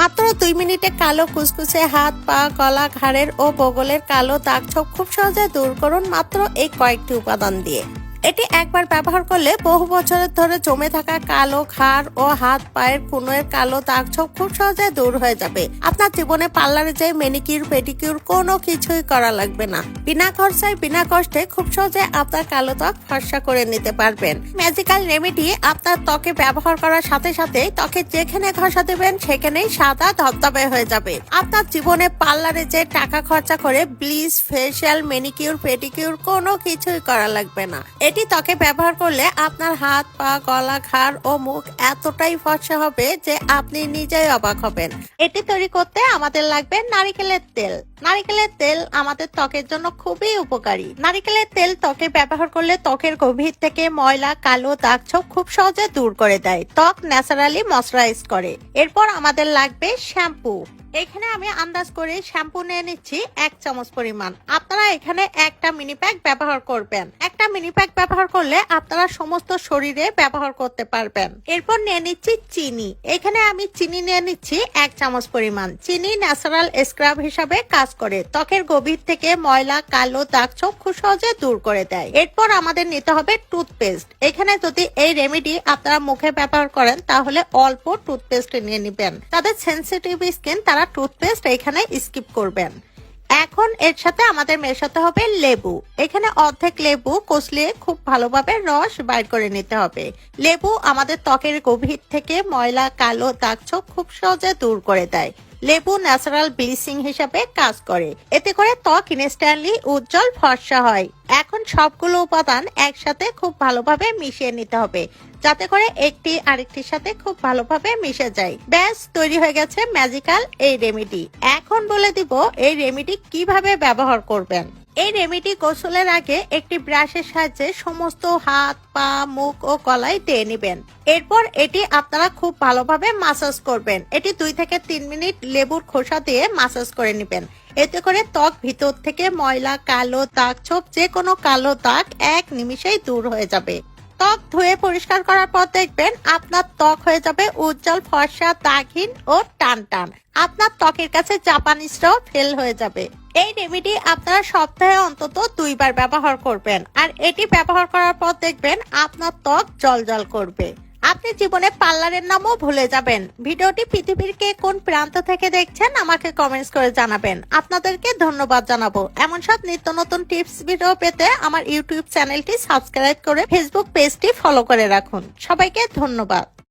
মাত্র 2 মিনিটে কালো কুচকুচে হাত, পা, গলা, ঘাড়ের ও বগলের কালো দাগ ছোপ খুব সহজে দূর করুন মাত্র এই কয়েকটি উপাদান দিয়ে। এটি একবার ব্যবহার করলে বহু বছরের ধরে জমে থাকা কালো ঘাড় ও হাত পায়ের কোণের কালো দাগ ছোপ খুব সহজে দূর হয়ে যাবে। আপনার জীবনে পার্লারে যে ম্যানিকিউর পেডিকিউর কোনো কিছুই করা লাগবে না। বিনা খরচায় বিনা কষ্টে খুব সহজে আপনার কালো ত্বক ফর্সা করে নিতে পারবেন। ম্যাজিক্যাল রেমেডি আপনার ত্বকে ব্যবহার করার সাথে সাথে ত্বকে যেখানে ঘষা দেবেন সেখানেই সাদা ধবধবে হয়ে যাবে। আপনার জীবনে পার্লারে যে টাকা খরচা করে ব্লিচ, ফেসিয়াল, ম্যানিকিউর, পেডিকিউর কোনো কিছুই করা লাগবে না। এটি ত্বকে ব্যবহার করলে আপনার হাত, পা, গলা, ঘাড় ও মুখ এতটাই ফর্সা হবে যে আপনি নিজেই অবাক হবেন। এটি তৈরি করতে আমাদের লাগবে নারিকেলের তেল। নারিকেলের তেল আমাদের ত্বকের জন্য খুবই উপকারী। নারিকেলের তেল ত্বকে ব্যবহার করলে ত্বকের গভীর থেকে ময়লা, কালো দাগ ছোপ খুব সহজে দূর করে দেয়। ত্বক ন্যাচারালি ময়শ্চারাইজ করে। এরপর আমাদের লাগবে শ্যাম্পু। এখানে আমি আন্দাজ করে শ্যাম্পু নিয়ে নিচ্ছি 1 চামচ পরিমাণ। আপনারা এখানে একটা মিনি প্যাক ব্যবহার করবেন। একটা মিনি প্যাক ব্যবহার করলে আপনারা সমস্ত শরীরে ব্যবহার করতে পারবেন। এরপর নিয়ে নিচ্ছি চিনি। এখানে আমি চিনি নিয়ে নিচ্ছি 1 চামচ পরিমাণ। চিনি ন্যাচারাল স্ক্রাব হিসাবে কাজ করে। ত্বকের গভীর থেকে ময়লা, কালো দাগ ছোপ খুব সহজে দূর করে দেয়। এরপর আমাদের নিতে হবে টুথপেস্ট। এখানে যদি এই রেমেডি আপনারা মুখে ব্যবহার করেন তাহলে অল্প টুথপেস্ট নিয়ে নেবেন। তাদের সেনসিটিভ স্কিন তারা টুথপেস্ট এখানে স্কিপ করবেন। এখন এর সাথে আমাদের মেশাতে হবে লেবু। এখানে অর্ধেক লেবু কষলিয়ে খুব ভালোভাবে রস বাইর করে নিতে হবে। লেবু আমাদের ত্বকের গভীর থেকে ময়লা, কালো দাগ ছোপ খুব সহজে দূর করে দেয়। লেবু ন্যাচারাল ব্লিচিং হিসাবে কাজ করে। এতে করে ত্বক ইনস্ট্যান্টলি উজ্জ্বল ফর্সা হয়। এখন সবগুলো উপাদান একসাথে খুব ভালোভাবে মিশিয়ে নিতে হবে যাতে করে একটি আরেকটির সাথে খুব ভালোভাবে মিশে যায়। ব্যাস তৈরি হয়ে গেছে ম্যাজিক্যাল এই রেমেডি। এখন বলে দিব এই রেমেডি কিভাবে ব্যবহার করবেন। এই রেমেডি গোসলের আগে একটি ব্রাশের সাহায্যে সমস্ত হাত, পা, মুখ ও গলায় দিয়ে নেবেন। এরপর এটি আপনারা খুব ভালোভাবে মাসাজ করবেন। এটি 2 থেকে 3 মিনিট লেবুর খোসা দিয়ে মাসাজ করে নেবেন। এতে করে ত্বক ভিতর থেকে ময়লা, কালো দাগ ছোপ যে কোনো কালো দাগ 1 নিমিষেই দূর হয়ে যাবে। ত্বক ধুয়ে পরিষ্কার করার পর দেখবেন আপনার ত্বক হয়ে যাবে উজ্জ্বল, ফর্সা, দাগহীন ও টান টান। আপনার ত্বকের কাছে জাপানিজরাও ফেল হয়ে যাবে। এই রেমেডি আপনারা সপ্তাহে অন্তত 2 বার ব্যবহার করবেন। আর এটি ব্যবহার করার পর দেখবেন আপনার ত্বক জলজল করবে। আপনি জীবনে পার্লারের নামও ভুলে যাবেন। ভিডিওটি পৃথিবীর কে কোন প্রান্ত থেকে দেখছেন আমাকে কমেন্টস করে জানাবেন। আপনাদেরকে ধন্যবাদ জানাবো। এমন সব নিত্য নতুন টিপস ভিডিও পেতে আমার ইউটিউব চ্যানেলটি সাবস্ক্রাইব করে ফেসবুক পেজটি ফলো করে রাখুন। সবাইকে ধন্যবাদ।